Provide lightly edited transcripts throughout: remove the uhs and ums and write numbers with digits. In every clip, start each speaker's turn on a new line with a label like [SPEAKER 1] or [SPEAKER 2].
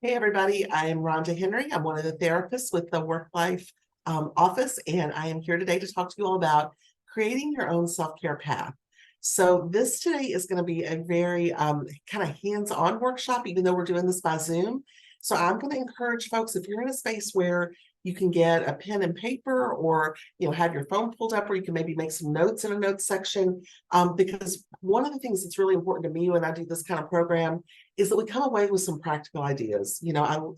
[SPEAKER 1] Hey, everybody. I am Rhonda Henry. I'm one of the therapists with the Work Life office, and I am here today to talk to you all about creating your own self-care path. So this today is going to be a very kind of hands-on workshop, even though we're doing this by Zoom. So I'm going to encourage folks, if you're in a space where you can get a pen and paper or have your phone pulled up, or you can maybe make some notes in a notes section, because one of the things that's really important to me when I do this kind of program is that we come away with some practical ideas.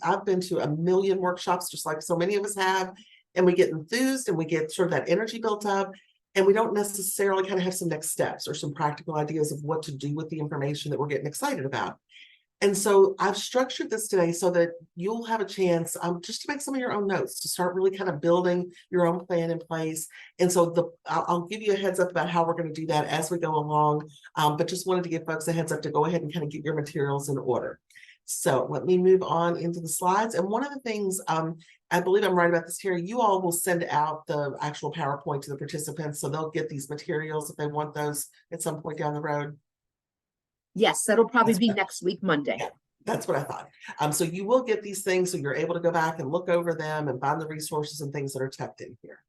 [SPEAKER 1] I've been to a million workshops, just like so many of us have, and we get enthused and we get sort of that energy built up, and we don't necessarily kind of have some next steps or some practical ideas of what to do with the information that we're getting excited about. And so I've structured this today so that you'll have a chance just to make some of your own notes, to start really kind of building your own plan in place. And so I'll give you a heads up about how we're going to do that as we go along, but just wanted to give folks a heads up to go ahead and kind of get your materials in order. So let me move on into the slides. And one of the things, I believe I'm right about this here, you all will send out the actual PowerPoint to the participants, so they'll get these materials if they want those at some point down the road.
[SPEAKER 2] Yes, that'll probably be next week, Monday.
[SPEAKER 1] Yeah, that's what I thought. So you will get these things, so you're able to go back and look over them and find the resources and things that are tucked in here.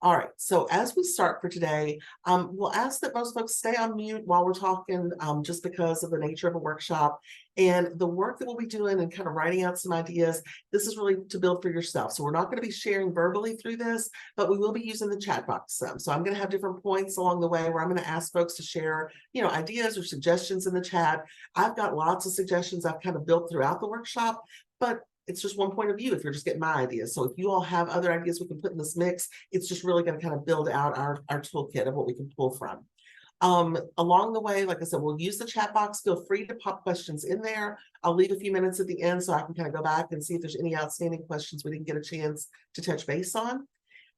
[SPEAKER 1] All right, so as we start for today, we'll ask that most folks stay on mute while we're talking, just because of the nature of a workshop. And the work that we'll be doing and kind of writing out some ideas, this is really to build for yourself. So we're not going to be sharing verbally through this, but we will be using the chat box some. So I'm going to have different points along the way where I'm going to ask folks to share, ideas or suggestions in the chat. I've got lots of suggestions I've kind of built throughout the workshop, but it's just one point of view if you're just getting my ideas. So if you all have other ideas we can put in this mix, it's just really going to kind of build out our toolkit of what we can pull from. Along the way, like I said, we'll use the chat box. Feel free to pop questions in there. I'll leave a few minutes at the end so I can kind of go back and see if there's any outstanding questions we didn't get a chance to touch base on.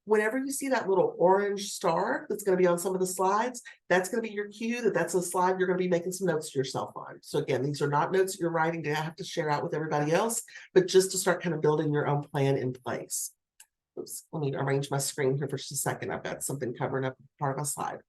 [SPEAKER 1] Whenever you see that little orange star that's going to be on some of the slides, that's going to be your cue that that's a slide you're going to be making some notes to yourself on. So again, these are not notes that you're writing to have to share out with everybody else, but just to start kind of building your own plan in place. Oops, let me arrange my screen here for just a second. I've got something covering up part of my slide.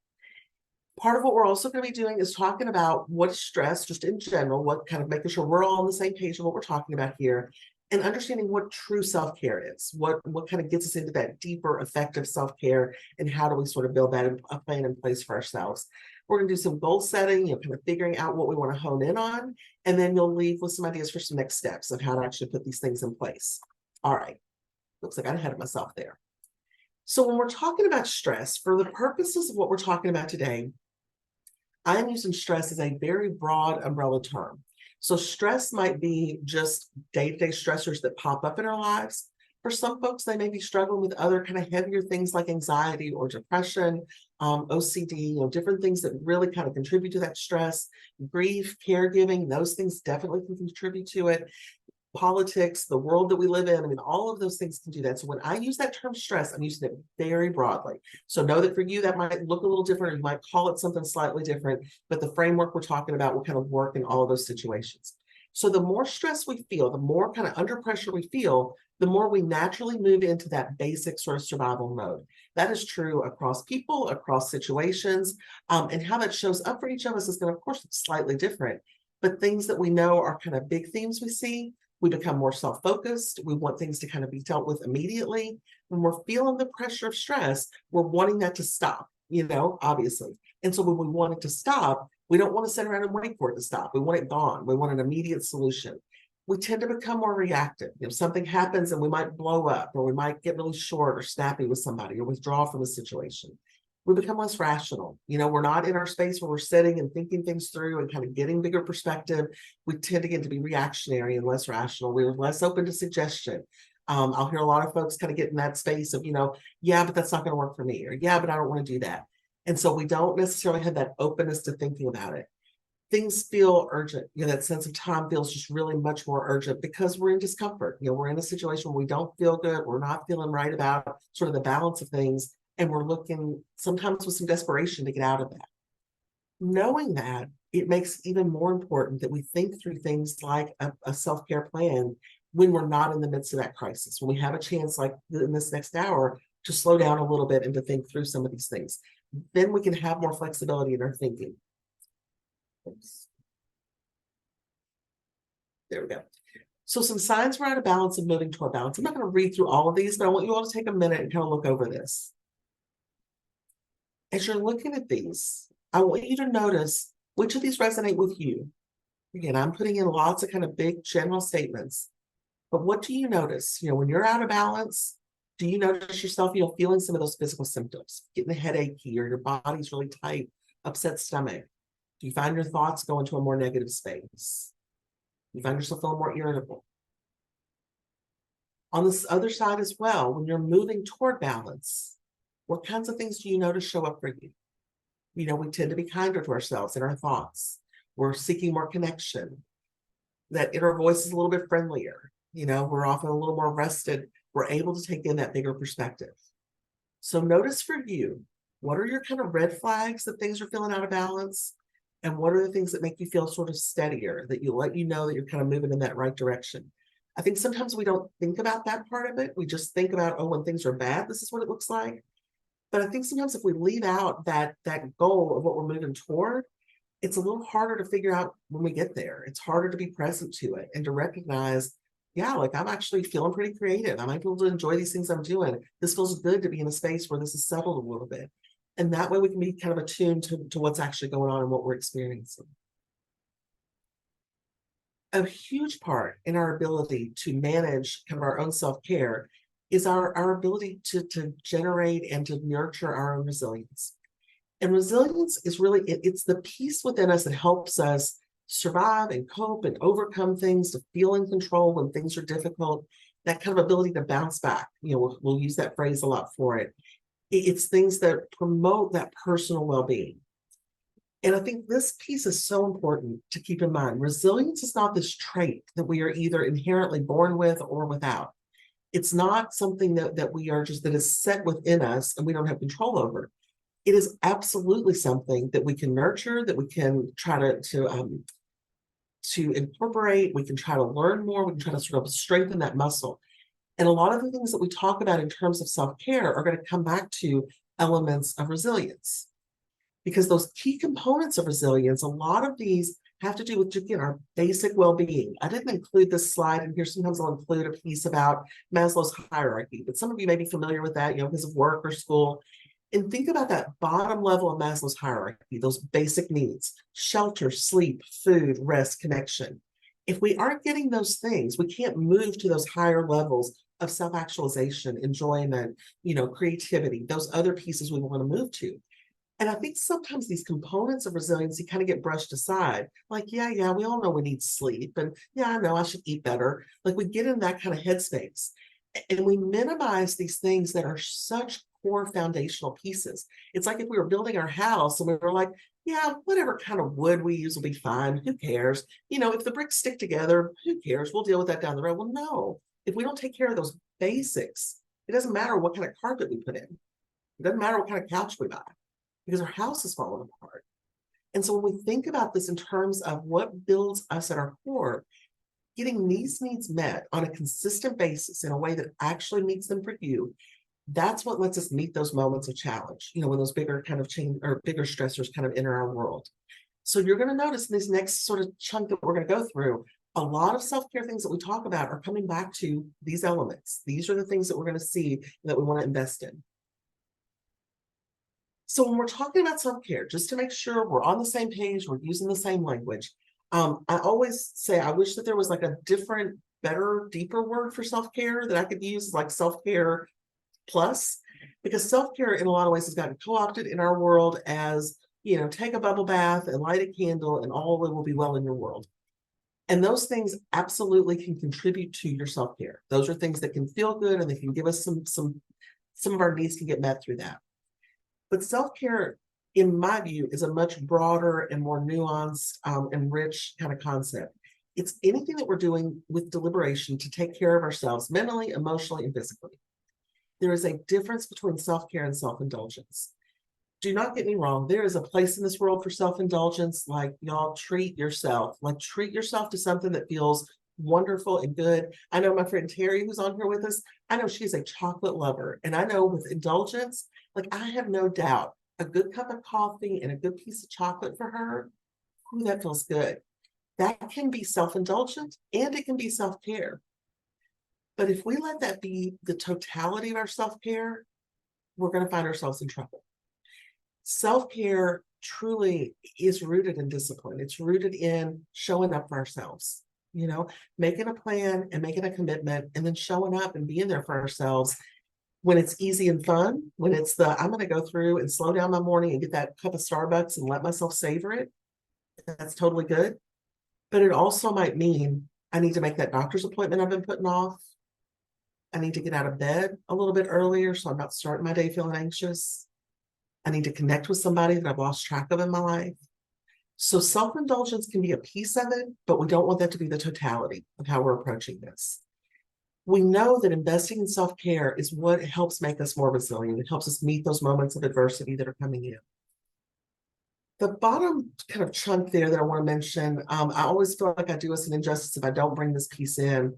[SPEAKER 1] Part of what we're also going to be doing is talking about what is stress, just in general, what kind of making sure we're all on the same page of what we're talking about here, and understanding what true self-care is, what kind of gets us into that deeper, effective self-care, and how do we sort of build that a plan in place for ourselves. We're going to do some goal setting, kind of figuring out what we want to hone in on, and then you'll leave with some ideas for some next steps of how to actually put these things in place. All right, looks like I got ahead of myself there. So when we're talking about stress, for the purposes of what we're talking about today, I'm using stress as a very broad umbrella term. So stress might be just day-to-day stressors that pop up in our lives. For some folks, they may be struggling with other kind of heavier things like anxiety or depression, OCD, different things that really kind of contribute to that stress. Grief, caregiving, those things definitely can contribute to it. Politics, the world that we live in, all of those things can do that. So when I use that term stress, I'm using it very broadly. So know that for you, that might look a little different, or you might call it something slightly different, but the framework we're talking about will kind of work in all of those situations. So the more stress we feel, the more kind of under pressure we feel, the more we naturally move into that basic sort of survival mode. That is true across people, across situations, and how that shows up for each of us is going to, of course, look slightly different. But things that we know are kind of big themes we see, we become more self-focused. We want things to kind of be dealt with immediately. When we're feeling the pressure of stress, we're wanting that to stop, obviously. And so when we want it to stop, we don't want to sit around and wait for it to stop. We want it gone. We want an immediate solution. We tend to become more reactive. Something happens and we might blow up, or we might get really short or snappy with somebody, or withdraw from a situation. We become less rational. We're not in our space where we're sitting and thinking things through and kind of getting bigger perspective. We tend to get to be reactionary and less rational. We're less open to suggestion. I'll hear a lot of folks kind of get in that space of, yeah, but that's not going to work for me, or yeah, but I don't want to do that. And so we don't necessarily have that openness to thinking about it. Things feel urgent. That sense of time feels just really much more urgent because we're in discomfort. We're in a situation where we don't feel good. We're not feeling right about sort of the balance of things. And we're looking sometimes with some desperation to get out of that. Knowing that, it makes it even more important that we think through things like a self-care plan when we're not in the midst of that crisis, when we have a chance like in this next hour to slow down a little bit and to think through some of these things. Then we can have more flexibility in our thinking. Oops. There we go. So some signs we're out of balance and moving toward balance. I'm not going to read through all of these, but I want you all to take a minute and kind of look over this. As you're looking at these, I want you to notice which of these resonate with you. Again, I'm putting in lots of kind of big general statements, but what do you notice? When you're out of balance, do you notice yourself, feeling some of those physical symptoms, getting a headache, or your body's really tight, upset stomach? Do you find your thoughts go into a more negative space? Do you find yourself feeling more irritable? On this other side as well, when you're moving toward balance, what kinds of things do you notice show up for you? We tend to be kinder to ourselves in our thoughts. We're seeking more connection. That inner voice is a little bit friendlier. We're often a little more rested. We're able to take in that bigger perspective. So notice for you, what are your kind of red flags that things are feeling out of balance? And what are the things that make you feel sort of steadier, that let you know that you're kind of moving in that right direction? I think sometimes we don't think about that part of it. We just think about, oh, when things are bad, this is what it looks like. But I think sometimes if we leave out that goal of what we're moving toward, it's a little harder to figure out when we get there. It's harder to be present to it and to recognize, yeah, like I'm actually feeling pretty creative. I'm able to enjoy these things I'm doing. This feels good to be in a space where this is settled a little bit. And that way we can be kind of attuned to what's actually going on and what we're experiencing. A huge part in our ability to manage kind of our own self-care is our ability to generate and to nurture our own resilience. And resilience is really, it's the piece within us that helps us survive and cope and overcome things, to feel in control when things are difficult, that kind of ability to bounce back. We'll use that phrase a lot for it. It's things that promote that personal well-being. And I think this piece is so important to keep in mind. Resilience is not this trait that we are either inherently born with or without. It's not something that we are just, that is set within us and we don't have control over. It is absolutely something that we can nurture, that we can try to incorporate. We can try to learn more. We can try to sort of strengthen that muscle. And a lot of the things that we talk about in terms of self-care are going to come back to elements of resilience. Because those key components of resilience, a lot of these have to do with, again, our basic well-being. I didn't include this slide in here. Sometimes I'll include a piece about Maslow's hierarchy, but some of you may be familiar with that, because of work or school. And think about that bottom level of Maslow's hierarchy, those basic needs: shelter, sleep, food, rest, connection. If we aren't getting those things, we can't move to those higher levels of self-actualization, enjoyment, creativity, those other pieces we want to move to. And I think sometimes these components of resiliency kind of get brushed aside. Like, yeah, we all know we need sleep. And yeah, I know I should eat better. Like, we get in that kind of headspace and we minimize these things that are such core foundational pieces. It's like if we were building our house and we were like, yeah, whatever kind of wood we use will be fine. Who cares? If the bricks stick together, who cares? We'll deal with that down the road. Well, no, if we don't take care of those basics, it doesn't matter what kind of carpet we put in. It doesn't matter what kind of couch we buy, because our house is falling apart. And so when we think about this in terms of what builds us at our core, getting these needs met on a consistent basis in a way that actually meets them for you, that's what lets us meet those moments of challenge, when those bigger kind of change or bigger stressors kind of enter our world. So you're going to notice in this next sort of chunk that we're going to go through, a lot of self-care things that we talk about are coming back to these elements. These are the things that we're going to see that we want to invest in. So when we're talking about self-care, just to make sure we're on the same page, we're using the same language, I always say I wish that there was like a different, better, deeper word for self-care that I could use, like self-care plus, because self-care in a lot of ways has gotten co-opted in our world as, take a bubble bath and light a candle and all will be well in your world. And those things absolutely can contribute to your self-care. Those are things that can feel good and they can give us some of our needs can get met through that. But self-care, in my view, is a much broader and more nuanced and rich kind of concept. It's anything that we're doing with deliberation to take care of ourselves mentally, emotionally, and physically. There is a difference between self-care and self-indulgence. Do not get me wrong. There is a place in this world for self-indulgence. Like, y'all, treat yourself. Like, treat yourself to something that feels wonderful and good. I know my friend Terry, who's on here with us, I know she's a chocolate lover. And I know with indulgence, like, I have no doubt a good cup of coffee and a good piece of chocolate for her, ooh, that feels good. That can be self-indulgent and it can be self-care. But if we let that be the totality of our self-care, we're going to find ourselves in trouble. Self-care truly is rooted in discipline. It's rooted in showing up for ourselves, making a plan and making a commitment and then showing up and being there for ourselves when it's easy and fun, when it's I'm going to go through and slow down my morning and get that cup of Starbucks and let myself savor it. That's totally good. But it also might mean I need to make that doctor's appointment I've been putting off. I need to get out of bed a little bit earlier so I'm not starting my day feeling anxious. I need to connect with somebody that I've lost track of in my life. So self-indulgence can be a piece of it, but we don't want that to be the totality of how we're approaching this. We know that investing in self-care is what helps make us more resilient. It helps us meet those moments of adversity that are coming in. The bottom kind of chunk there that I want to mention, I always feel like I do us an injustice if I don't bring this piece in.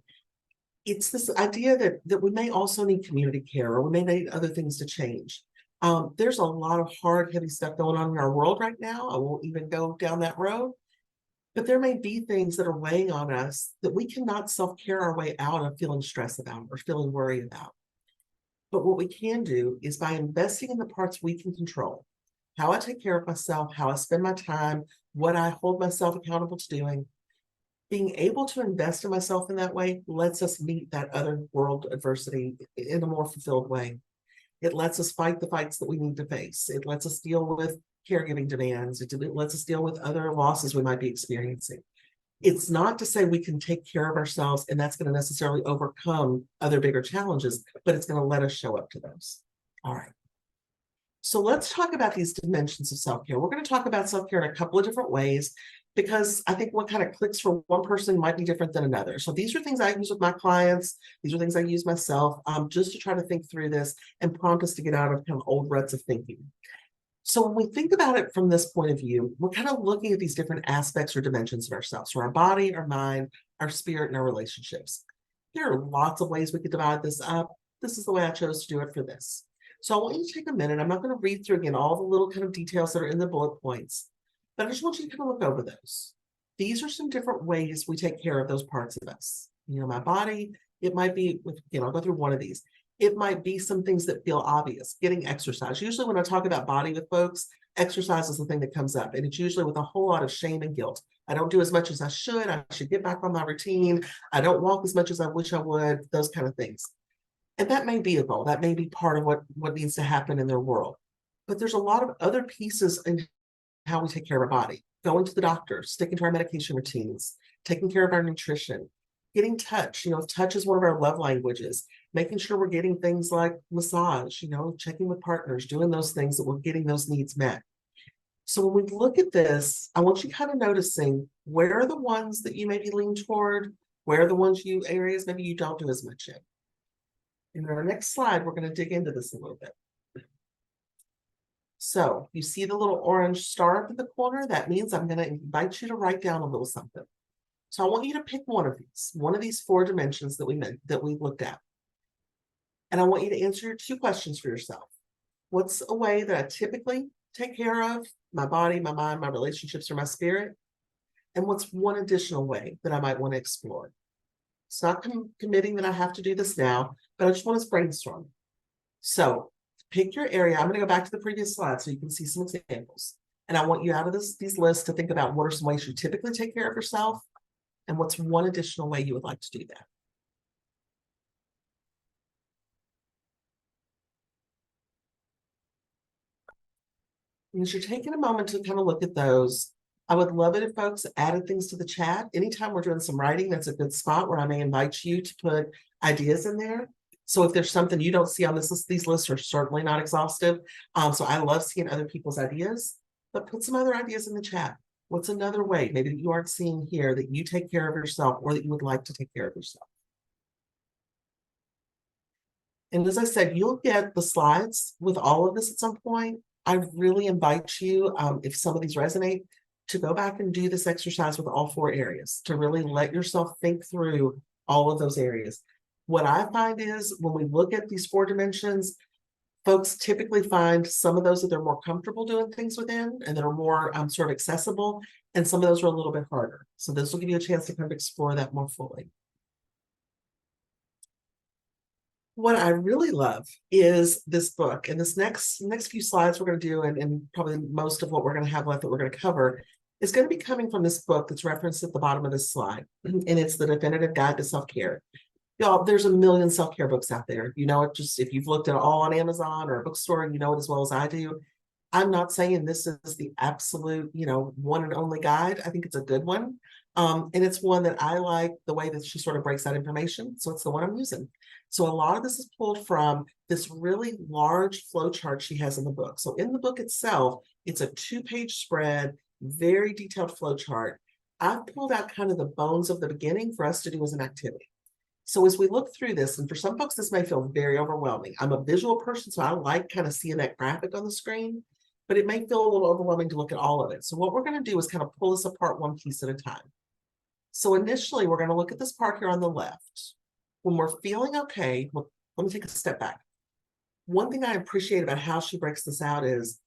[SPEAKER 1] It's this idea that we may also need community care, or we may need other things to change. There's a lot of hard, heavy stuff going on in our world right now. I won't even go down that road. But there may be things that are weighing on us that we cannot self-care our way out of feeling stressed about or feeling worried about. But what we can do is by investing in the parts we can control, how I take care of myself, how I spend my time, what I hold myself accountable to doing, being able to invest in myself in that way lets us meet that other world adversity in a more fulfilled way. It lets us fight the fights that we need to face. It lets us deal with caregiving demands. It lets us deal with other losses we might be experiencing. It's not to say we can take care of ourselves and that's going to necessarily overcome other bigger challenges, but it's going to let us show up to those. All right. So let's talk about these dimensions of self-care. We're going to talk about self-care in a couple of different ways because I think what kind of clicks for one person might be different than another. So these are things I use with my clients. These are things I use myself, just to try to think through this and prompt us to get out of kind of old ruts of thinking. So when we think about it from this point of view, we're kind of looking at these different aspects or dimensions of ourselves, so our body, our mind, our spirit, and our relationships. There are lots of ways we could divide this up. This is the way I chose to do it for this. So I want you to take a minute. I'm not going to read through again all the little kind of details that are in the bullet points, but I just want you to kind of look over those. These are some different ways we take care of those parts of us. My body, it might be I'll go through one of these. It might be some things that feel obvious, getting exercise. Usually when I talk about body with folks, exercise is the thing that comes up. And it's usually with a whole lot of shame and guilt. I don't do as much as I should. I should get back on my routine. I don't walk as much as I wish I would, those kind of things. And that may be a goal. That may be part of what needs to happen in their world. But there's a lot of other pieces in how we take care of our body. Going to the doctor, sticking to our medication routines, taking care of our nutrition, getting touch. Touch is one of our love languages. Making sure we're getting things like massage, checking with partners, doing those things that we're getting those needs met. So when we look at this, I want you kind of noticing where are the ones that you maybe lean toward, where are the areas maybe you don't do as much in. In our next slide, we're going to dig into this a little bit. So you see the little orange star up in the corner? That means I'm going to invite you to write down a little something. So I want you to pick one of these 4 dimensions that we looked at. And I want you to answer 2 questions for yourself. What's a way that I typically take care of my body, my mind, my relationships, or my spirit? And what's one additional way that I might want to explore? It's not committing that I have to do this now, but I just want to brainstorm. So pick your area. I'm going to go back to the previous slide so you can see some examples. And I want you out of these lists to think about what are some ways you typically take care of yourself and what's one additional way you would like to do that. And as you're taking a moment to kind of look at those, I would love it if folks added things to the chat. Anytime we're doing some writing, that's a good spot where I may invite you to put ideas in there. So if there's something you don't see on this list, these lists are certainly not exhaustive. So I love seeing other people's ideas, but put some other ideas in the chat. What's another way maybe that you aren't seeing here that you take care of yourself or that you would like to take care of yourself? And as I said, you'll get the slides with all of this at some point. I really invite you, if some of these resonate, to go back and do this exercise with all 4 areas, to really let yourself think through all of those areas. What I find is when we look at these 4 dimensions, folks typically find some of those that they're more comfortable doing things within and that are more sort of accessible. And some of those are a little bit harder. So this will give you a chance to kind of explore that more fully. What I really love is this book, and this next few slides we're going to do, and probably most of what we're going to have left that we're going to cover is going to be coming from this book that's referenced at the bottom of this slide, and it's The Definitive Guide to Self-Care. Y'all, there's a million self-care books out there. You know, it just, if you've looked at all on Amazon or a bookstore, you know it as well as I do. I'm not saying this is the absolute, one and only guide. I think it's a good one. And it's one that I like the way that she sort of breaks that information. So it's the one I'm using. So a lot of this is pulled from this really large flow chart she has in the book. So in the book itself, it's a 2-page spread, very detailed flow chart. I've pulled out kind of the bones of the beginning for us to do as an activity. So as we look through this, and for some folks, this may feel very overwhelming. I'm a visual person, so I like kind of seeing that graphic on the screen, but it may feel a little overwhelming to look at all of it. So what we're going to do is kind of pull this apart one piece at a time. So initially, we're going to look at this part here on the left. When we're feeling okay, well, let me take a step back. One thing I appreciate about how she breaks this out is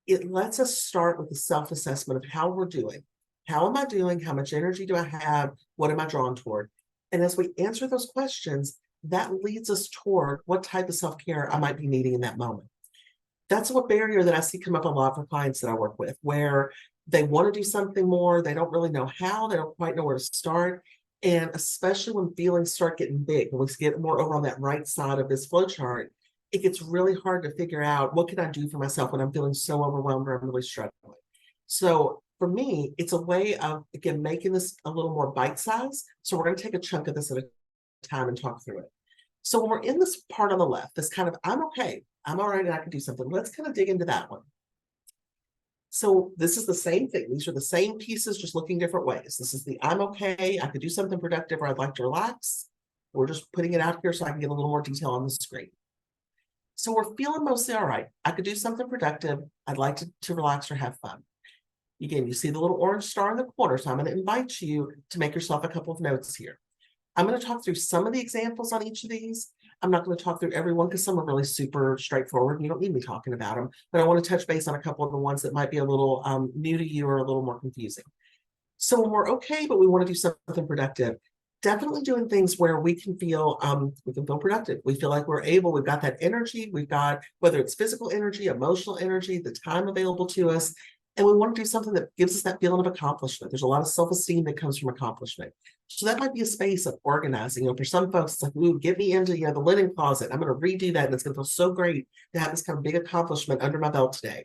[SPEAKER 1] it lets us start with the self-assessment of how we're doing. How am I doing? How much energy do I have? What am I drawn toward? And as we answer those questions, that leads us toward what type of self-care I might be needing in that moment. That's what barrier that I see come up a lot for clients that I work with, where they want to do something more, they don't really know how, they don't quite know where to start. And especially when feelings start getting big, when we get more over on that right side of this flow chart, it gets really hard to figure out what can I do for myself when I'm feeling so overwhelmed or I'm really struggling. So for me, it's a way of, again, making this a little more bite-sized. So we're going to take a chunk of this at a time and talk through it. So when we're in this part on the left, this kind of, I'm okay, I'm all right, and I can do something. Let's kind of dig into that one. So this is the same thing. These are the same pieces, just looking different ways. This is the I'm okay, I could do something productive, or I'd like to relax. We're just putting it out here so I can get a little more detail on the screen. So we're feeling mostly all right. I could do something productive. I'd like to relax or have fun. Again, you see the little orange star in the corner, so I'm going to invite you to make yourself a couple of notes here. I'm going to talk through some of the examples on each of these. I'm not going to talk through every one because some are really super straightforward. You don't need me talking about them, but I want to touch base on a couple of the ones that might be a little new to you or a little more confusing. So when we're okay, but we want to do something productive, definitely doing things where we can feel productive. We feel like we're able, we've got that energy, we've got, whether it's physical energy, emotional energy, the time available to us, and we want to do something that gives us that feeling of accomplishment. There's a lot of self-esteem that comes from accomplishment. So that might be a space of organizing. For some folks, it's like, ooh, get me into the linen closet. I'm going to redo that, and it's going to feel so great to have this kind of big accomplishment under my belt today.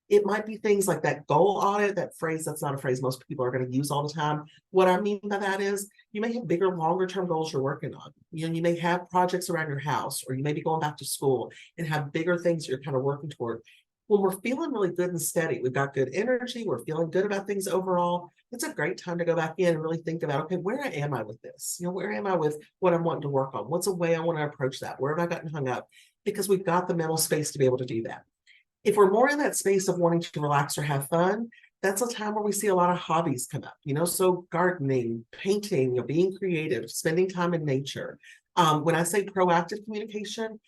[SPEAKER 1] It might be things like that goal audit, that phrase, that's not a phrase most people are going to use all the time. What I mean by that is you may have bigger, longer term goals you're working on. You may have projects around your house, or you may be going back to school and have bigger things you're kind of working toward. When we're feeling really good and steady, we've got good energy, we're feeling good about things overall, it's a great time to go back in and really think about, okay, where am I with this? Where am I with what I'm wanting to work on? What's a way I want to approach that? Where have I gotten hung up? Because we've got the mental space to be able to do that. If we're more in that space of wanting to relax or have fun, that's a time where we see a lot of hobbies come up, so gardening, painting, being creative, spending time in nature. When I say proactive communication,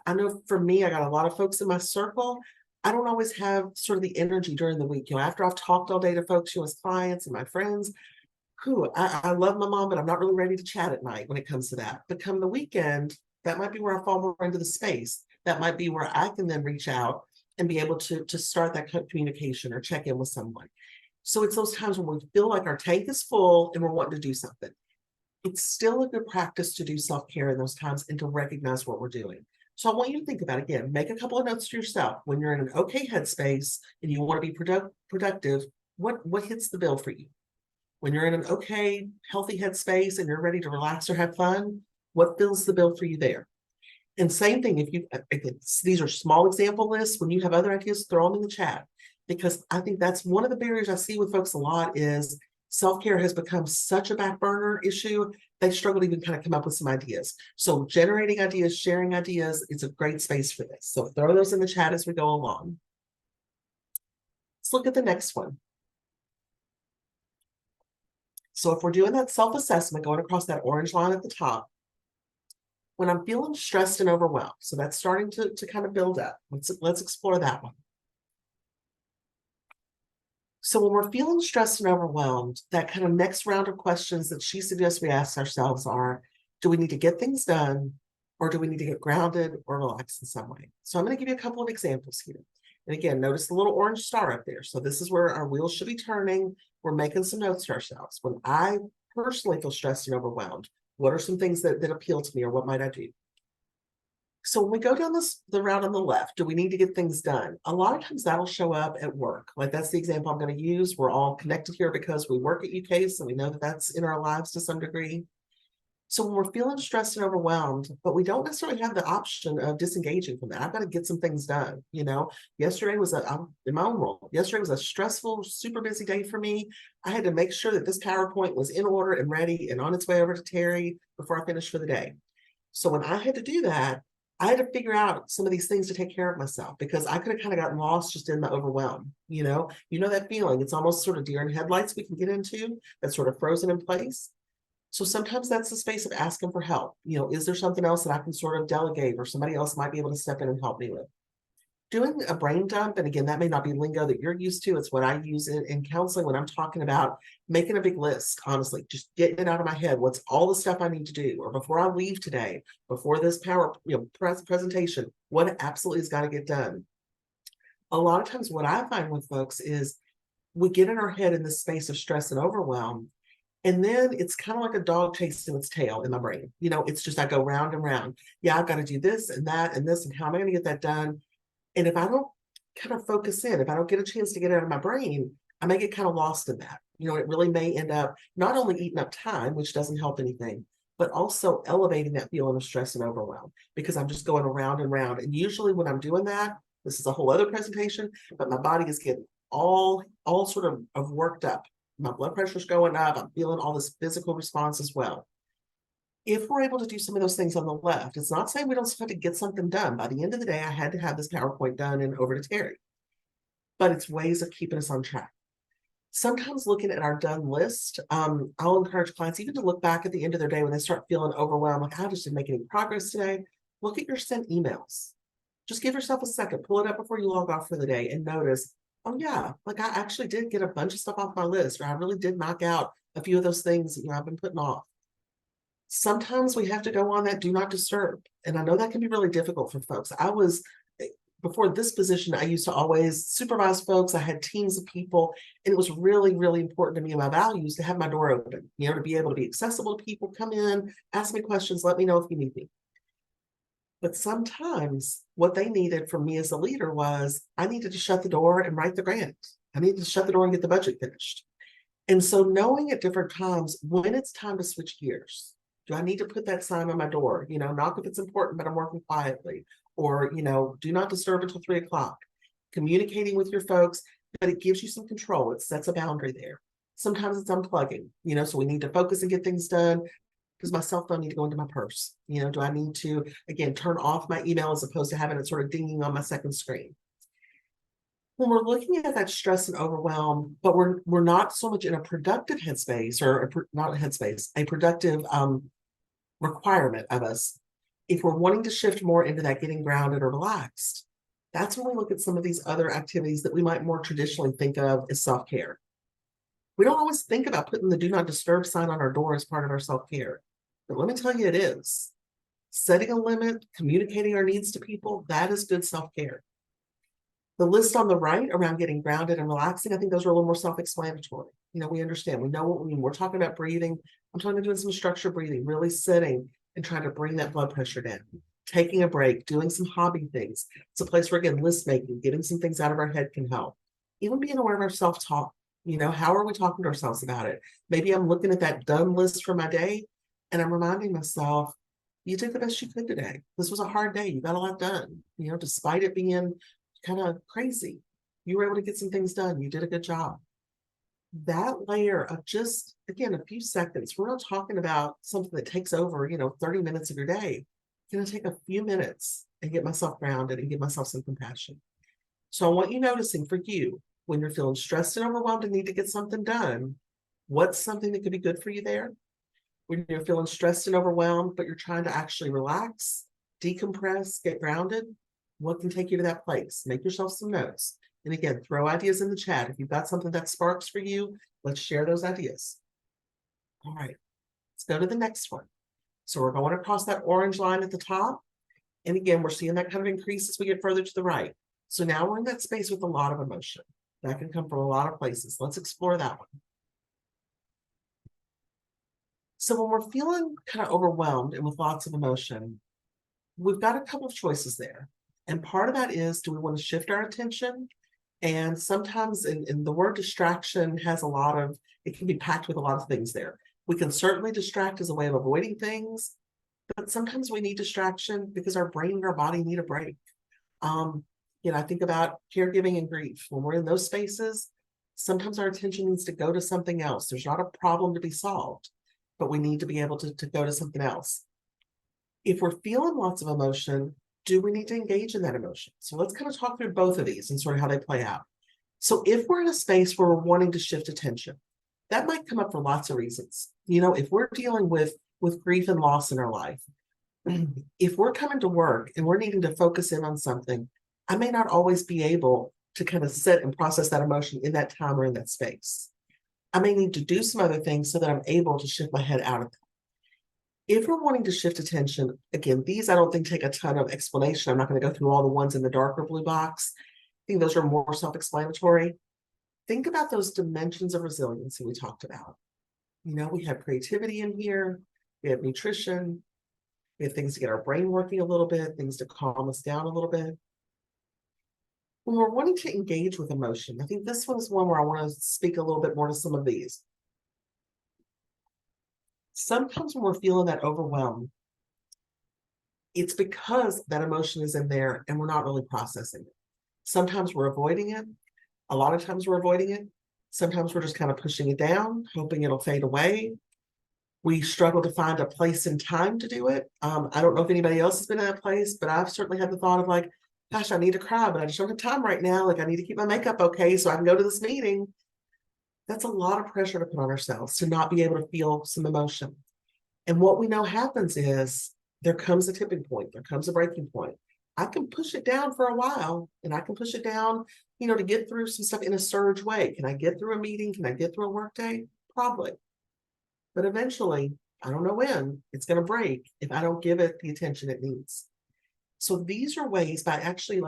[SPEAKER 1] I know for me, I got a lot of folks in my circle. I don't always have sort of the energy during the week. After I've talked all day to folks, as clients and my friends, I love my mom, but I'm not really ready to chat at night when it comes to that. But come the weekend, that might be where I fall more into the space. That might be where I can then reach out and be able to start that communication or check in with someone. So it's those times when we feel like our tank is full and we're wanting to do something. It's still a good practice to do self-care in those times and to recognize what we're doing. So I want you to think about, again, make a couple of notes to yourself. When you're in an okay headspace and you want to be productive, what hits the bill for you? When you're in an okay, healthy headspace and you're ready to relax or have fun, what fills the bill for you there? And same thing, these are small example lists. When you have other ideas, throw them in the chat, because I think that's one of the barriers I see with folks a lot is self-care has become such a back burner issue. They struggle to even kind of come up with some ideas. So generating ideas, sharing ideas, it's a great space for this. So throw those in the chat as we go along. Let's look at the next one. So if we're doing that self-assessment, going across that orange line at the top, when I'm feeling stressed and overwhelmed, so that's starting to kind of build up. Let's explore that one. So when we're feeling stressed and overwhelmed, that kind of next round of questions that she suggests we ask ourselves are, do we need to get things done, or do we need to get grounded or relax in some way? So I'm going to give you a couple of examples here. And again, notice the little orange star up there. So this is where our wheels should be turning. We're making some notes to ourselves. When I personally feel stressed and overwhelmed, what are some things that appeal to me, or what might I do? So when we go down the route on the left, do we need to get things done? A lot of times that'll show up at work. Like that's the example I'm going to use. We're all connected here because we work at UK, so we know that that's in our lives to some degree. So when we're feeling stressed and overwhelmed, but we don't necessarily have the option of disengaging from that. I've got to get some things done. Yesterday was I'm in my own role. Yesterday was a stressful, super busy day for me. I had to make sure that this PowerPoint was in order and ready and on its way over to Terry before I finished for the day. So when I had to do that, I had to figure out some of these things to take care of myself, because I could have kind of gotten lost just in the overwhelm. You know that feeling. It's almost sort of deer in headlights we can get into, that's sort of frozen in place. So sometimes that's the space of asking for help. Is there something else that I can sort of delegate, or somebody else might be able to step in and help me with? Doing a brain dump, and again, that may not be lingo that you're used to. It's what I use in counseling when I'm talking about making a big list, honestly, just getting it out of my head. What's all the stuff I need to do? Or before I leave today, before this presentation, what absolutely has got to get done? A lot of times what I find with folks is we get in our head in this space of stress and overwhelm. And then it's kind of like a dog chasing its tail in my brain. It's just I go round and round. Yeah, I've got to do this and that and this, and how am I going to get that done? And if I don't kind of focus in, if I don't get a chance to get it out of my brain, I may get kind of lost in that. It really may end up not only eating up time, which doesn't help anything, but also elevating that feeling of stress and overwhelm, because I'm just going around and round. And usually when I'm doing that, this is a whole other presentation, but my body is getting all sort of worked up. My blood pressure's going up. I'm feeling all this physical response as well. If we're able to do some of those things on the left, it's not saying we don't have to get something done. By the end of the day, I had to have this PowerPoint done and over to Terry. But it's ways of keeping us on track. Sometimes looking at our done list, I'll encourage clients even to look back at the end of their day when they start feeling overwhelmed, like I just didn't make any progress today. Look at your sent emails. Just give yourself a second, pull it up before you log off for the day and notice, oh yeah, like I actually did get a bunch of stuff off my list, or I really did knock out a few of those things that I've been putting off. Sometimes we have to go on that do not disturb. And I know that can be really difficult for folks. Before this position, I used to always supervise folks. I had teams of people, and it was really, really important to me and my values to have my door open, to be able to be accessible to people, come in, ask me questions, let me know if you need me. But sometimes what they needed from me as a leader was I needed to shut the door and write the grant. I needed to shut the door and get the budget finished. And so knowing at different times when it's time to switch gears, do I need to put that sign on my door? Knock if it's important, but I'm working quietly. Or, do not disturb until 3 o'clock. Communicating with your folks, but it gives you some control. It sets a boundary there. Sometimes it's unplugging, so we need to focus and get things done. Does my cell phone need to go into my purse? Do I need to, again, turn off my email as opposed to having it sort of dinging on my second screen? When we're looking at that stress and overwhelm, but we're not so much in a productive headspace, or not a headspace, a productive requirement of us. If we're wanting to shift more into that getting grounded or relaxed, that's when we look at some of these other activities that we might more traditionally think of as self-care. We don't always think about putting the do not disturb sign on our door as part of our self-care, but let me tell you, it is. Setting a limit, communicating our needs to people, that is good self-care. The list on the right around getting grounded and relaxing, I think those are a little more self-explanatory. We understand, we know what we mean. We're talking about breathing. I'm talking about doing some structured breathing, really sitting and trying to bring that blood pressure down, taking a break, doing some hobby things. It's a place where, again, list making, getting some things out of our head can help. Even being aware of our self-talk. How are we talking to ourselves about it? Maybe I'm looking at that done list for my day and I'm reminding myself, you did the best you could today. This was a hard day. You got a lot done, despite it being kind of crazy. You were able to get some things done. You did a good job. That layer of just, again, a few seconds. We're not talking about something that takes over, 30 minutes of your day. It's going to take a few minutes and get myself grounded and give myself some compassion. So I want you noticing for you, when you're feeling stressed and overwhelmed and need to get something done, what's something that could be good for you there? When you're feeling stressed and overwhelmed, but you're trying to actually relax, decompress, get grounded, what can take you to that place? Make yourself some notes. And again, throw ideas in the chat. If you've got something that sparks for you, let's share those ideas. All right, let's go to the next one. So we're going across that orange line at the top. And again, we're seeing that kind of increase as we get further to the right. So now we're in that space with a lot of emotion. That can come from a lot of places. Let's explore that one. So when we're feeling kind of overwhelmed and with lots of emotion, we've got a couple of choices there. And part of that is, do we want to shift our attention? And sometimes in the word distraction has a lot of, it can be packed with a lot of things there. We can certainly distract as a way of avoiding things, but sometimes we need distraction because our brain and our body need a break. I think about caregiving and grief. When we're in those spaces, sometimes our attention needs to go to something else. There's not a problem to be solved, but we need to be able to go to something else. If we're feeling lots of emotion, do we need to engage in that emotion? So let's kind of talk through both of these and sort of how they play out. So if we're in a space where we're wanting to shift attention, that might come up for lots of reasons. If we're dealing with grief and loss in our life, if we're coming to work and we're needing to focus in on something, I may not always be able to kind of sit and process that emotion in that time or in that space. I may need to do some other things so that I'm able to shift my head out of that. If we're wanting to shift attention, again, these I don't think take a ton of explanation. I'm not going to go through all the ones in the darker blue box. I think those are more self-explanatory. Think about those dimensions of resiliency we talked about. We have creativity in here, we have nutrition, we have things to get our brain working a little bit, things to calm us down a little bit. When we're wanting to engage with emotion, I think this one is one where I want to speak a little bit more to some of these. Sometimes when we're feeling that overwhelm, it's because that emotion is in there and we're not really processing it. Sometimes we're avoiding it. A lot of times we're avoiding it. Sometimes we're just kind of pushing it down, hoping it'll fade away. We struggle to find a place and time to do it. I don't know if anybody else has been in that place, but I've certainly had the thought of like, gosh, I need to cry, but I just don't have time right now. Like I need to keep my makeup okay so I can go to this meeting. That's a lot of pressure to put on ourselves to not be able to feel some emotion. And what we know happens is there comes a tipping point, there comes a breaking point. I can push it down for a while and I can push it down, to get through some stuff in a surge way. Can I get through a meeting? Can I get through a workday? Probably. But eventually, I don't know when, it's going to break if I don't give it the attention it needs. So these are ways by actually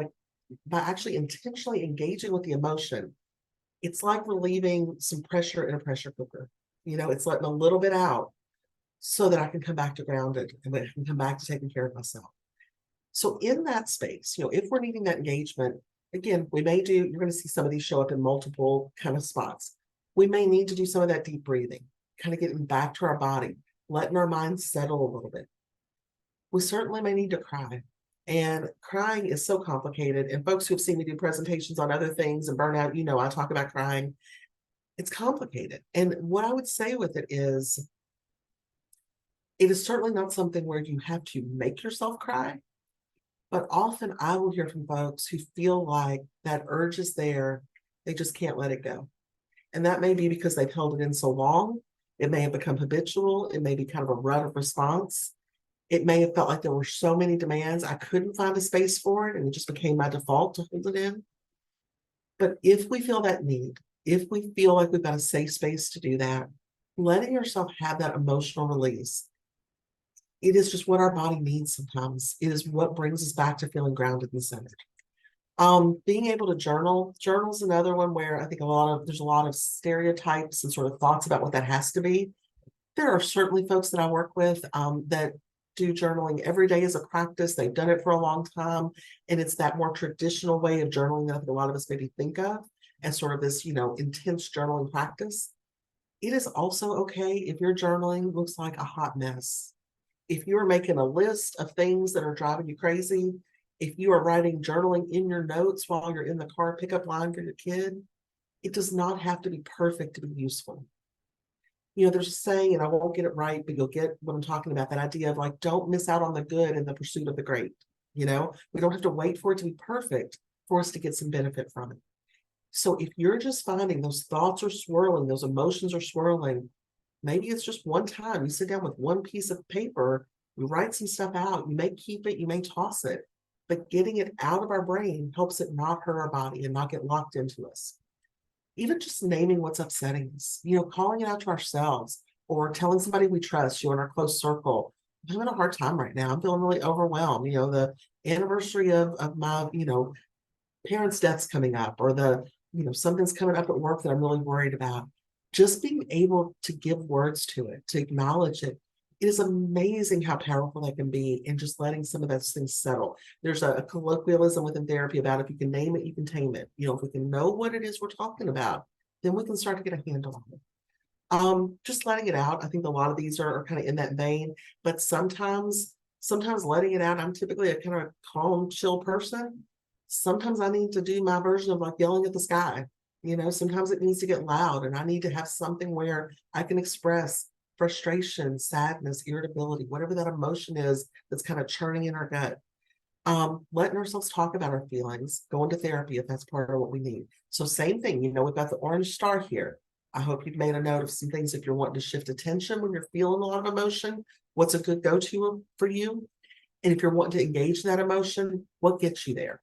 [SPEAKER 1] intentionally engaging with the emotion. It's like relieving some pressure in a pressure cooker. It's letting a little bit out so that I can come back to grounded and I can come back to taking care of myself. So in that space, if we're needing that engagement, again, you're going to see some of these show up in multiple kind of spots. We may need to do some of that deep breathing, kind of getting back to our body, letting our mind settle a little bit. We certainly may need to cry. And crying is so complicated. And folks who've seen me do presentations on other things and burnout, I talk about crying. It's complicated. And what I would say with it is certainly not something where you have to make yourself cry. But often I will hear from folks who feel like that urge is there. They just can't let it go. And that may be because they've held it in so long. It may have become habitual. It may be kind of a rut of response. It may have felt like there were so many demands, I couldn't find a space for it, and it just became my default to hold it in. But if we feel that need, if we feel like we've got a safe space to do that, letting yourself have that emotional release, it is just what our body needs sometimes. It is what brings us back to feeling grounded and centered. Being able to journal is another one where I think there's a lot of stereotypes and sort of thoughts about what that has to be. There are certainly folks that I work with that do journaling every day as a practice. They've done it for a long time. And it's that more traditional way of journaling that I think a lot of us maybe think of as sort of this, intense journaling practice. It is also okay if your journaling looks like a hot mess. If you are making a list of things that are driving you crazy, if you are writing journaling in your notes while you're in the car pickup line for your kid, it does not have to be perfect to be useful. There's a saying, and I won't get it right, but you'll get what I'm talking about, that idea of like, don't miss out on the good in the pursuit of the great. We don't have to wait for it to be perfect for us to get some benefit from it. So if you're just finding those thoughts are swirling, those emotions are swirling, maybe it's just one time you sit down with one piece of paper, you write some stuff out, you may keep it, you may toss it, but getting it out of our brain helps it not hurt our body and not get locked into us. Even just naming what's upsetting us, calling it out to ourselves or telling somebody we trust, in our close circle. I'm having a hard time right now. I'm feeling really overwhelmed. The anniversary of my, parents' deaths coming up, or something's coming up at work that I'm really worried about. Just being able to give words to it, to acknowledge it, it is amazing how powerful that can be in just letting some of those things settle. There's a colloquialism within therapy about if you can name it, you can tame it. If we can know what it is we're talking about, then we can start to get a handle on it. Just letting it out. I think a lot of these are kind of in that vein, but sometimes letting it out, I'm typically a kind of calm, chill person. Sometimes I need to do my version of like yelling at the sky. Sometimes it needs to get loud, and I need to have something where I can express frustration, sadness, irritability, whatever that emotion is that's kind of churning in our gut. Letting ourselves talk about our feelings, going to therapy if that's part of what we need. So same thing, we've got the orange star here. I hope you've made a note of some things if you're wanting to shift attention when you're feeling a lot of emotion, what's a good go-to for you? And if you're wanting to engage that emotion, what gets you there?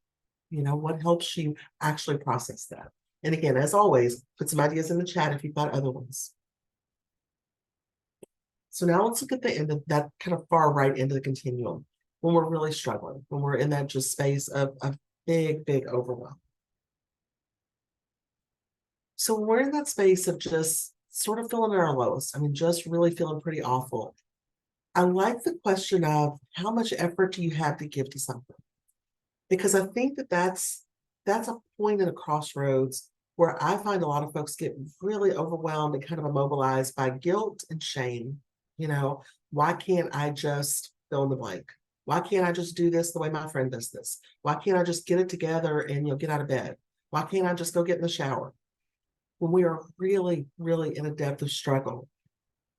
[SPEAKER 1] What helps you actually process that? And again, as always, put some ideas in the chat if you've got other ones. So now let's look at the end of that kind of far right end of the continuum, when we're really struggling, when we're in that just space of big, big overwhelm. So when we're in that space of just sort of feeling at our lowest, just really feeling pretty awful. I like the question of how much effort do you have to give to something? Because I think that's a point at a crossroads where I find a lot of folks get really overwhelmed and kind of immobilized by guilt and shame. Why can't I just fill in the blank? Why can't I just do this the way my friend does this? Why can't I just get it together and get out of bed? Why can't I just go get in the shower? When we are really, really in a depth of struggle,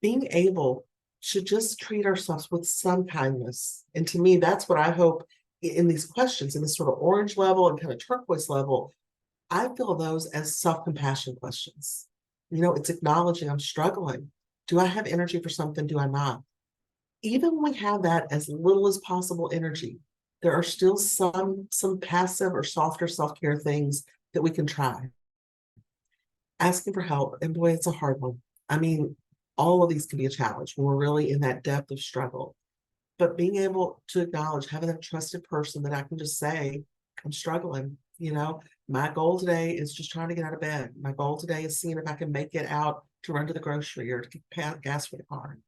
[SPEAKER 1] being able to just treat ourselves with some kindness. And to me, that's what I hope in these questions, in this sort of orange level and kind of turquoise level, I feel those as self-compassion questions. It's acknowledging I'm struggling. Do I have energy for something? Do I not? Even when we have that as little as possible energy, there are still some passive or softer self-care things that we can try. Asking for help, and boy, it's a hard one. All of these can be a challenge when we're really in that depth of struggle. But being able to acknowledge, having that trusted person that I can just say, I'm struggling. My goal today is just trying to get out of bed. My goal today is seeing if I can make it out to run to the grocery or to get gas for the car.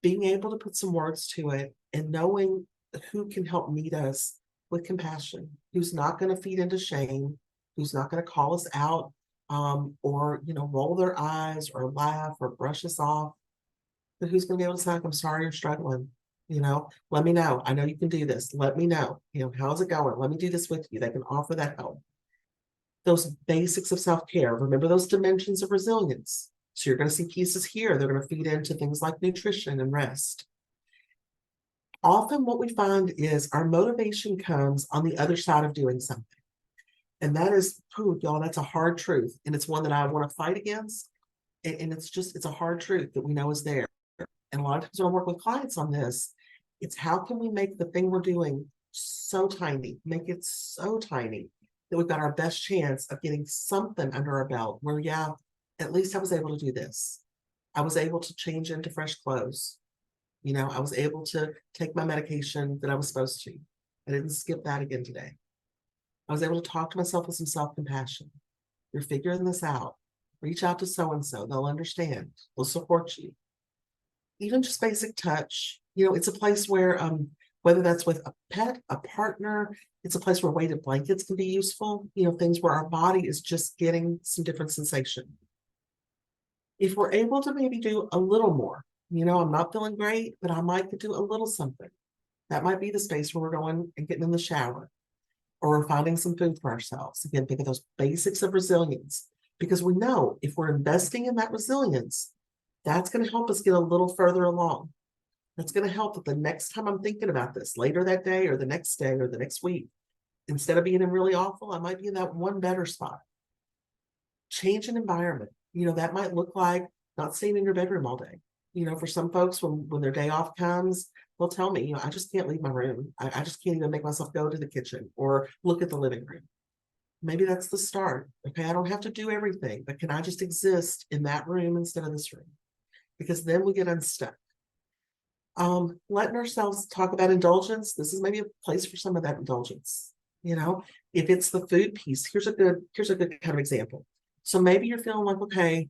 [SPEAKER 1] Being able to put some words to it and knowing who can help meet us with compassion, who's not going to feed into shame, who's not going to call us out, or roll their eyes or laugh or brush us off, but who's going to be able to say, I'm sorry you're struggling. Let me know. I know you can do this. Let me know. How's it going? Let me do this with you. They can offer that help. Those basics of self-care. Remember those dimensions of resilience. So you're going to see pieces here. They're going to feed into things like nutrition and rest. Often what we find is our motivation comes on the other side of doing something. And that is, y'all, that's a hard truth. And it's one that I want to fight against. And it's a hard truth that we know is there. And a lot of times when I work with clients on this, it's how can we make the thing we're doing so tiny, make it so tiny that we've got our best chance of getting something under our belt where, yeah, at least I was able to do this. I was able to change into fresh clothes. I was able to take my medication that I was supposed to. I didn't skip that again today. I was able to talk to myself with some self-compassion. You're figuring this out. Reach out to so-and-so. They'll understand. They'll support you. Even just basic touch. It's a place where, whether that's with a pet, a partner, it's a place where weighted blankets can be useful. Things where our body is just getting some different sensation. If we're able to maybe do a little more, I'm not feeling great, but I might could do a little something. That might be the space where we're going and getting in the shower, or we're finding some food for ourselves. Again, think of those basics of resilience, because we know if we're investing in that resilience, that's going to help us get a little further along. That's going to help that the next time I'm thinking about this, later that day or the next day or the next week, instead of being in really awful, I might be in that one better spot. Change an environment. That might look like not staying in your bedroom all day. For some folks, when their day off comes, they'll tell me, I just can't leave my room. I just can't even make myself go to the kitchen or look at the living room. Maybe that's the start. Okay, I don't have to do everything, but can I just exist in that room instead of this room? Because then we get unstuck. Letting ourselves talk about indulgence. This is maybe a place for some of that indulgence. If it's the food piece, here's a good kind of example. So maybe you're feeling like, okay,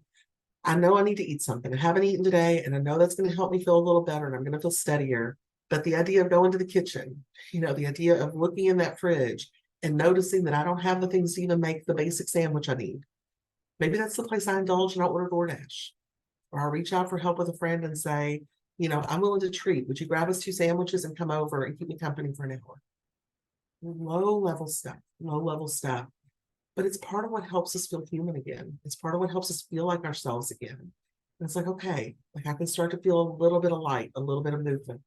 [SPEAKER 1] I know I need to eat something. I haven't eaten today, and I know that's going to help me feel a little better, and I'm going to feel steadier. But the idea of going to the kitchen, the idea of looking in that fridge and noticing that I don't have the things to even make the basic sandwich I need. Maybe that's the place I indulge and I order DoorDash. Or I'll reach out for help with a friend and say, I'm willing to treat. Would you grab us 2 sandwiches and come over and keep me company for an hour? Low level stuff. But it's part of what helps us feel human again. It's part of what helps us feel like ourselves again. And it's like, okay, like I can start to feel a little bit of light, a little bit of movement.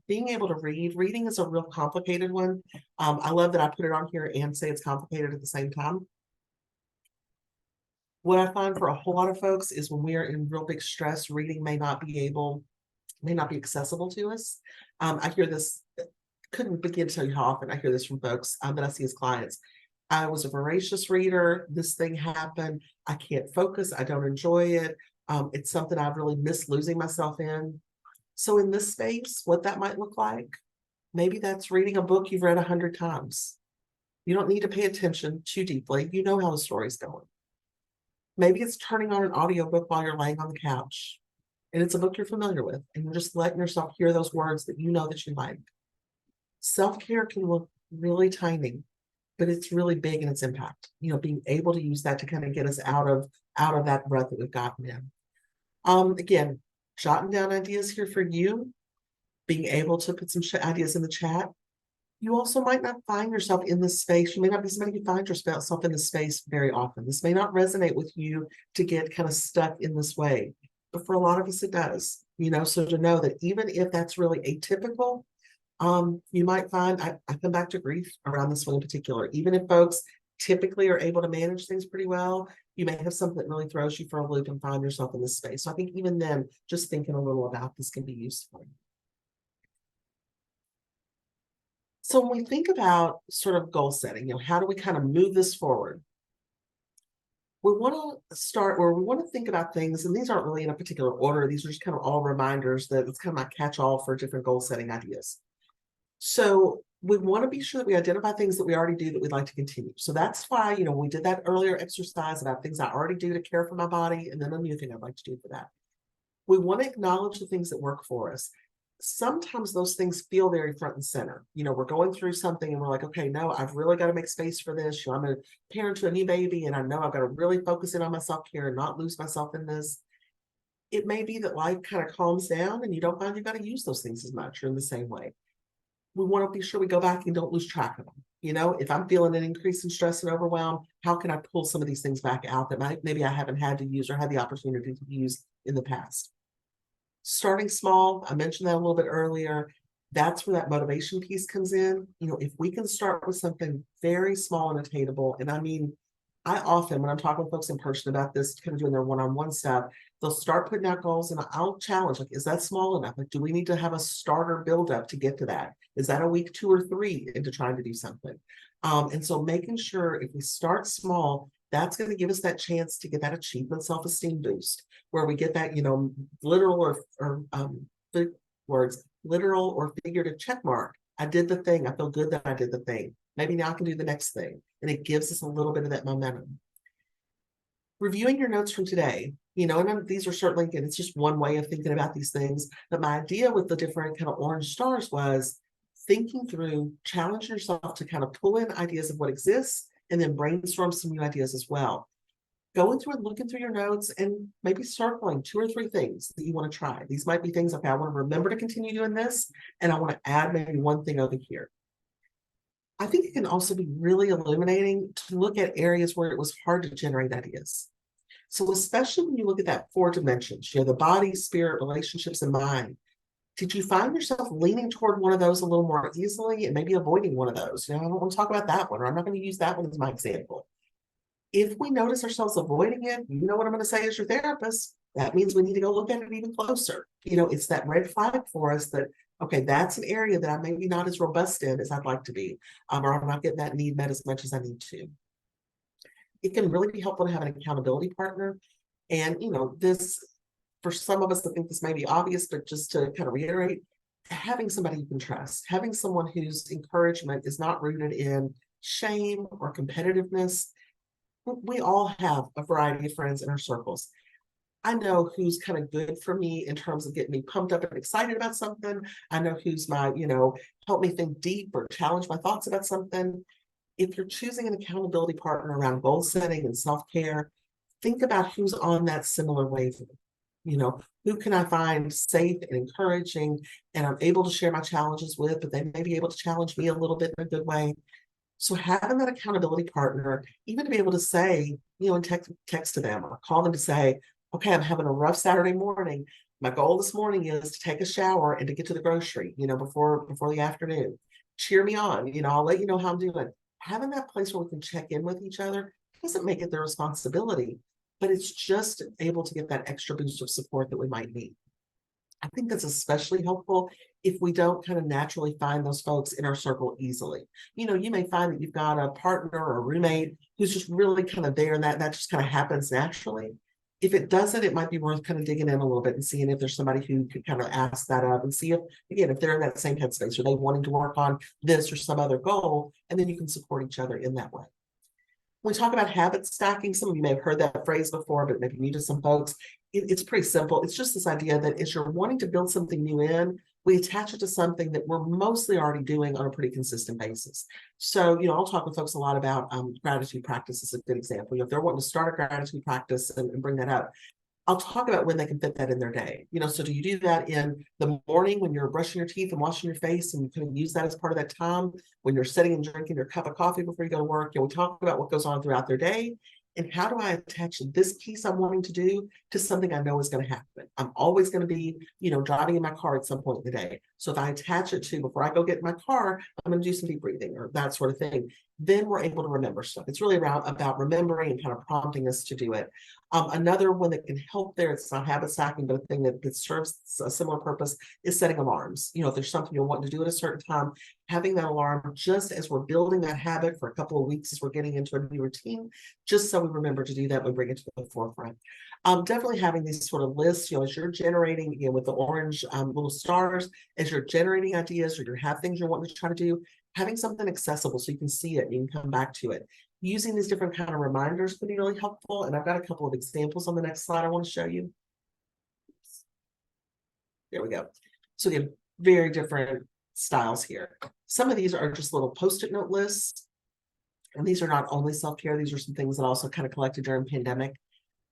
[SPEAKER 1] Being able to reading is a real complicated one. I love that I put it on here and say it's complicated at the same time. What I find for a whole lot of folks is when we are in real big stress, reading may not be accessible to us. I hear this, couldn't begin to tell you how often I hear this from folks that I see as clients. I was a voracious reader. This thing happened. I can't focus. I don't enjoy it. It's something I've really missed losing myself in. So in this space, what that might look like, maybe that's reading a book you've read 100 times. You don't need to pay attention too deeply. You know how the story's going. Maybe it's turning on an audiobook while you're laying on the couch. And it's a book you're familiar with. And you're just letting yourself hear those words that you know that you like. Self-care can look really tiny, but it's really big in its impact. Being able to use that to kind of get us out of that rut that we've gotten in. Again, jotting down ideas here for you, being able to put some ideas in the chat. You also might not find yourself in this space. You may not be somebody who finds yourself in this space very often. This may not resonate with you to get kind of stuck in this way, but for a lot of us, it does. So to know that even if that's really atypical, you might find, I come back to grief around this one in particular. Even if folks typically are able to manage things pretty well, you may have something that really throws you for a loop and find yourself in this space. So I think even then, just thinking a little about this can be useful. So when we think about sort of goal setting, how do we kind of move this forward? We want to start where we want to think about things, and these aren't really in a particular order. These are just kind of all reminders that it's kind of my catch-all for different goal setting ideas. So we want to be sure that we identify things that we already do that we'd like to continue. So that's why, we did that earlier exercise about things I already do to care for my body, and then a new thing I'd like to do for that. We want to acknowledge the things that work for us. Sometimes those things feel very front and center. We're going through something and we're like, okay, no, I've really got to make space for this. I'm a parent to a new baby and I know I've got to really focus in on my self-care and not lose myself in this. It may be that life kind of calms down and you don't find you've got to use those things as much or in the same way. We want to be sure we go back and don't lose track of them. If I'm feeling an increase in stress and overwhelm, how can I pull some of these things back out that maybe I haven't had to use or had the opportunity to use in the past? Starting small, I mentioned that a little bit earlier. That's where that motivation piece comes in. If we can start with something very small and attainable, and I mean, I often, when I'm talking with folks in person about this, kind of doing their one-on-one stuff, they'll start putting out goals and I'll challenge, like, is that small enough? Like, do we need to have a starter build up to get to that? Is that a week 2 or 3 into trying to do something? And so making sure if we start small, that's going to give us that chance to get that achievement self-esteem boost where we get that, literal literal or figurative check mark. I did the thing. I feel good that I did the thing. Maybe now I can do the next thing. And it gives us a little bit of that momentum. Reviewing your notes from today, and these are certainly, again, it's just one way of thinking about these things. But my idea with the different kind of orange stars was thinking through, challenge yourself to kind of pull in ideas of what exists and then brainstorm some new ideas as well. Going through and looking through your notes and maybe circling 2 or 3 things that you want to try. These might be things, okay, I want to remember to continue doing this, and I want to add maybe one thing over here. I think it can also be really illuminating to look at areas where it was hard to generate ideas. So especially when you look at that 4 dimensions, the body, spirit, relationships, and mind, did you find yourself leaning toward one of those a little more easily and maybe avoiding one of those? I don't want to talk about that one, or I'm not going to use that one as my example. If we notice ourselves avoiding it, you know what I'm going to say as your therapist, that means we need to go look at it even closer. It's that red flag for us that Okay, that's an area that I may be not as robust in as I'd like to be, or I'm not getting that need met as much as I need to. It can really be helpful to have an accountability partner. And, this, for some of us, I think this may be obvious, but just to kind of reiterate, having somebody you can trust, having someone whose encouragement is not rooted in shame or competitiveness. We all have a variety of friends in our circles. I know who's kind of good for me in terms of getting me pumped up and excited about something. I know who's my, help me think deep or challenge my thoughts about something. If you're choosing an accountability partner around goal setting and self-care, think about who's on that similar wavelength. Who can I find safe and encouraging and I'm able to share my challenges with, but they may be able to challenge me a little bit in a good way. So having that accountability partner, even to be able to say, and text to them or call them to say, okay, I'm having a rough Saturday morning. My goal this morning is to take a shower and to get to the grocery, before the afternoon. Cheer me on, I'll let you know how I'm doing. Having that place where we can check in with each other doesn't make it their responsibility, but it's just able to get that extra boost of support that we might need. I think that's especially helpful if we don't kind of naturally find those folks in our circle easily. You may find that you've got a partner or a roommate who's just really kind of there and that just kind of happens naturally. If it doesn't, it might be worth kind of digging in a little bit and seeing if there's somebody who could kind of ask that up and see if, again, if they're in that same headspace, are they wanting to work on this or some other goal, and then you can support each other in that way. When we talk about habit stacking, some of you may have heard that phrase before, but maybe new to some folks. It's pretty simple. It's just this idea that as you're wanting to build something new in, we attach it to something that we're mostly already doing on a pretty consistent basis. So, I'll talk with folks a lot about gratitude practice is a good example. If they're wanting to start a gratitude practice and bring that up, I'll talk about when they can fit that in their day. So do you do that in the morning when you're brushing your teeth and washing your face and you can use that as part of that time when you're sitting and drinking your cup of coffee before you go to work? We talk about what goes on throughout their day and how do I attach this piece I'm wanting to do to something I know is going to happen. I'm always going to be, driving in my car at some point in the day. So if I attach it to before I go get in my car, I'm going to do some deep breathing or that sort of thing. Then we're able to remember stuff. It's really about remembering and kind of prompting us to do it. Another one that can help there, it's not habit stacking, but a thing that serves a similar purpose is setting alarms. If there's something you're wanting to do at a certain time, having that alarm just as we're building that habit for a couple of weeks as we're getting into a new routine, just so we remember to do that, we bring it to the forefront. Definitely having these sort of lists, as you're generating, with the orange little stars, as you're generating ideas or you have things you're wanting to try to do, having something accessible so you can see it and you can come back to it. Using these different kind of reminders can be really helpful. And I've got a couple of examples on the next slide I want to show you. There we go. So again, very different styles here. Some of these are just little post-it note lists. And these are not only self-care, these are some things that also kind of collected during pandemic.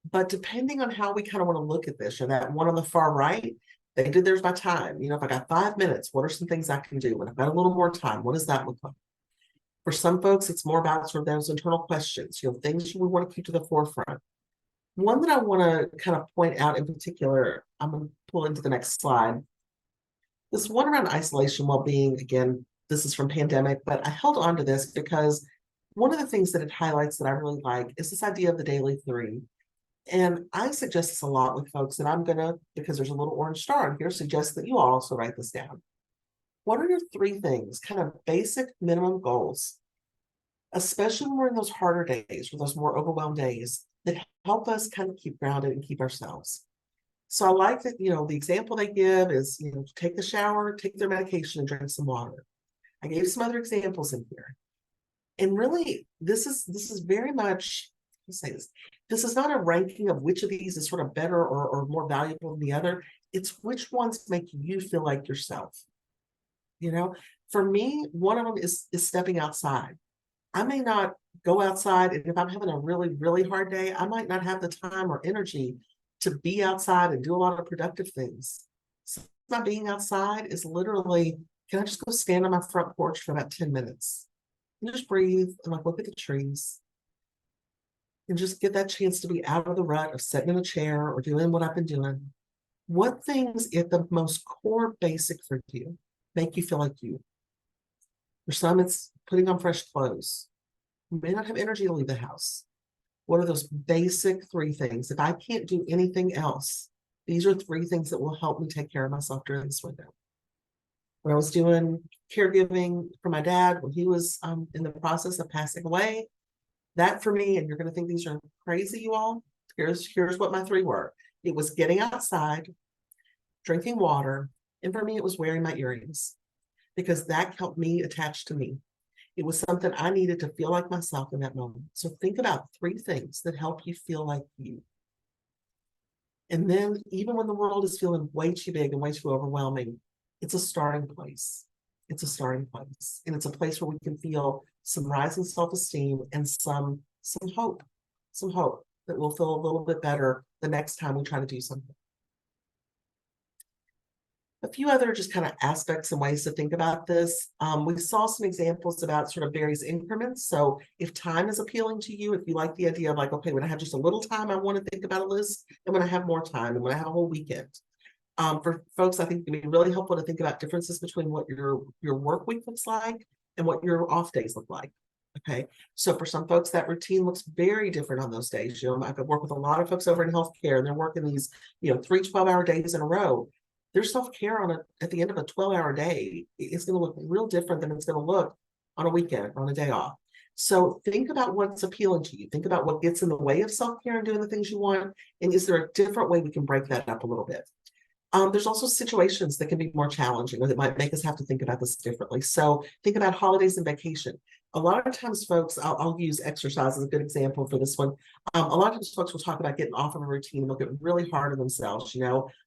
[SPEAKER 1] But depending on how we kind of want to look at this, or that one on the far right, they did theirs by time. If I got 5 minutes, what are some things I can do? When I've got a little more time, what does that look like? For some folks, it's more about sort of those internal questions, things we want to keep to the forefront. One that I want to kind of point out in particular, I'm going to pull into the next slide. This one around isolation, well-being, again, this is from pandemic, but I held on to this because one of the things that it highlights that I really like is this idea of the daily 3. And I suggest this a lot with folks, and I'm going to, because there's a little orange star on here, suggest that you all also write this down. What are your 3 things, kind of basic minimum goals, especially when we're in those harder days or those more overwhelmed days, that help us kind of keep grounded and keep ourselves? So I like that, the example they give is, take the shower, take their medication and drink some water. I gave some other examples in here. And really, this is very much, let's say this, this is not a ranking of which of these is sort of better or more valuable than the other. It's which ones make you feel like yourself. For me, one of them is stepping outside. I may not go outside, and if I'm having a really, really hard day, I might not have the time or energy to be outside and do a lot of productive things. So my being outside is literally, can I just go stand on my front porch for about 10 minutes and just breathe and look at the trees and just get that chance to be out of the rut of sitting in a chair or doing what I've been doing? What things at the most core basic for you make you feel like you? For some, it's putting on fresh clothes. You may not have energy to leave the house. What are those basic 3 things? If I can't do anything else, these are 3 things that will help me take care of myself during this window. when I was doing caregiving for my dad, when he was in the process of passing away. That for me, and you're going to think these are crazy, you all. Here's what my three were. It was getting outside, drinking water, and for me, it was wearing my earrings because that helped me attach to me. It was something I needed to feel like myself in that moment. So think about three things that help you feel like you. And then even when the world is feeling way too big and way too overwhelming, it's a starting place. It's a starting place. And it's a place where we can feel some rising self-esteem and some hope that we'll feel a little bit better the next time we try to do something. A few other just kind of aspects and ways to think about this. We saw some examples about sort of various increments. So if time is appealing to you, if you like the idea of like, okay, when I have just a little time, I want to think about a list, and when I have more time, and when I have a whole weekend. For folks, I think it would be really helpful to think about differences between what your work week looks like and what your off days look like. Okay, so for some folks, that routine looks very different on those days. You know, I could work with a lot of folks over in healthcare, and they're working these, 3 12-hour days in a row. Their self-care at the end of a 12-hour day is going to look real different than it's going to look on a weekend, on a day off. So think about what's appealing to you. Think about what gets in the way of self-care and doing the things you want. And is there a different way we can break that up a little bit? There's also situations that can be more challenging or that might make us have to think about this differently. So think about holidays and vacation. A lot of times folks, I'll use exercise as a good example for this one. A lot of times folks will talk about getting off of a routine and they'll get really hard on themselves.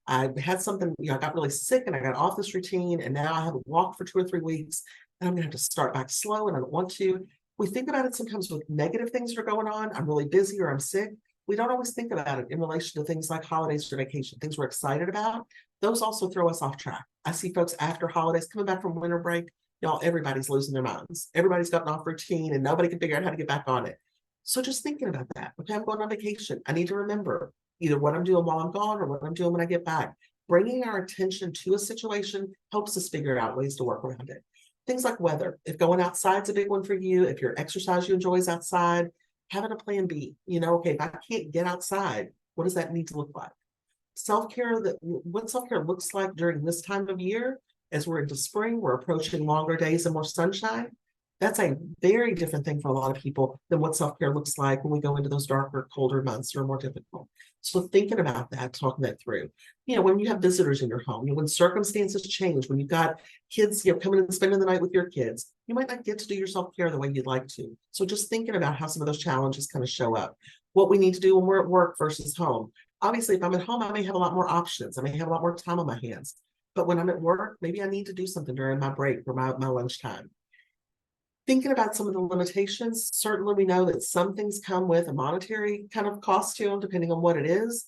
[SPEAKER 1] I had something, I got really sick and I got off this routine and now I haven't walked for 2 or 3 weeks and I'm gonna have to start back slow and I don't want to. We think about it sometimes with negative things that are going on. I'm really busy or I'm sick. We don't always think about it in relation to things like holidays or vacation, things we're excited about. Those also throw us off track. I see folks after holidays coming back from winter break. Y'all, everybody's losing their minds. Everybody's gotten off routine and nobody can figure out how to get back on it. So just thinking about that. Okay, I'm going on vacation. I need to remember either what I'm doing while I'm gone or what I'm doing when I get back. Bringing our attention to a situation helps us figure out ways to work around it. Things like weather. If going outside's a big one for you, if your exercise you enjoy is outside, having a plan B. Okay, if I can't get outside, what does that need to look like? Self-care, what self-care looks like during this time of year, as we're into spring, we're approaching longer days and more sunshine. That's a very different thing for a lot of people than what self-care looks like when we go into those darker, colder months that are more difficult. So thinking about that, talking that through. When you have visitors in your home, when circumstances change, when you've got kids, coming and spending the night with your kids, you might not get to do your self-care the way you'd like to. So just thinking about how some of those challenges kind of show up. What we need to do when we're at work versus home. Obviously, if I'm at home, I may have a lot more options. I may have a lot more time on my hands. But when I'm at work, maybe I need to do something during my break or my lunchtime. Thinking about some of the limitations, certainly we know that some things come with a monetary kind of cost to them, depending on what it is.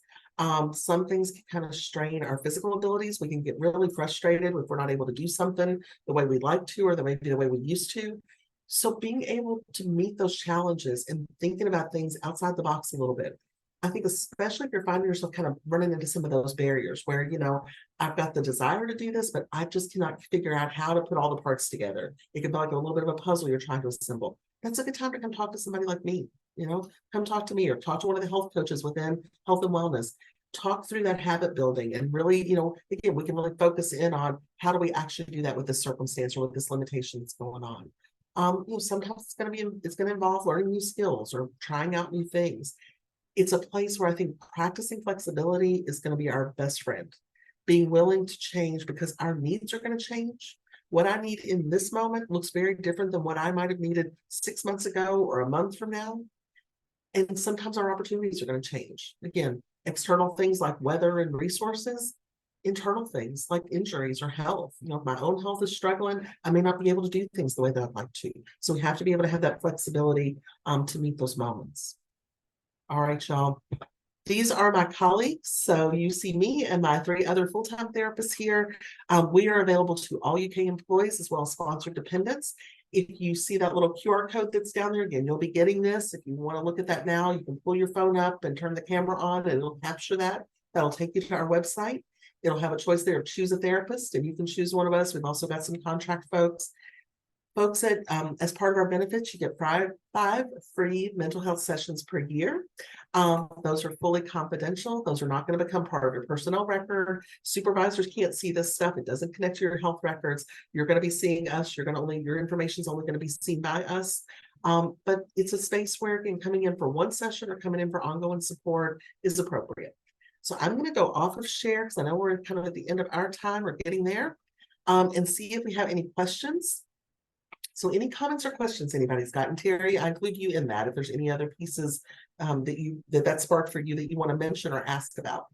[SPEAKER 1] Some things can kind of strain our physical abilities. We can get really frustrated if we're not able to do something the way we'd like to, or the way we used to. So being able to meet those challenges and thinking about things outside the box a little bit. I think especially if you're finding yourself kind of running into some of those barriers where, I've got the desire to do this, but I just cannot figure out how to put all the parts together. It can be like a little bit of a puzzle you're trying to assemble. That's a good time to come talk to somebody like me, come talk to me or talk to one of the health coaches within health and wellness. Talk through that habit building and really, again, we can really focus in on how do we actually do that with this circumstance or with this limitation that's going on. Sometimes it's going to involve learning new skills or trying out new things. It's a place where I think practicing flexibility is going to be our best friend. Being willing to change because our needs are going to change. What I need in this moment looks very different than what I might have needed 6 months ago or a month from now. And sometimes our opportunities are going to change. Again, external things like weather and resources, internal things like injuries or health. If my own health is struggling, I may not be able to do things the way that I'd like to. So we have to be able to have that flexibility to meet those moments. All right, y'all. These are my colleagues. So you see me and my 3 other full-time therapists here. We are available to all UK employees as well as sponsored dependents. If you see that little QR code that's down there, again, you'll be getting this. If you want to look at that now, you can pull your phone up and turn the camera on and it'll capture that. That'll take you to our website. It'll have a choice there of choose a therapist and you can choose one of us. We've also got some contract folks. Folks that, as part of our benefits, you get five free mental health sessions per year. Those are fully confidential. Those are not going to become part of your personnel record. Supervisors can't see this stuff. It doesn't connect to your health records. You're going to be seeing us. Your information is only going to be seen by us. But it's a space where, again, coming in for one session or coming in for ongoing support is appropriate. So I'm going to go off of share because I know we're kind of at the end of our time. We're getting there, and see if we have any questions. So any comments or questions anybody's got? And Terry, I include you in that if there's any other pieces that sparked for you that you want to mention or ask about.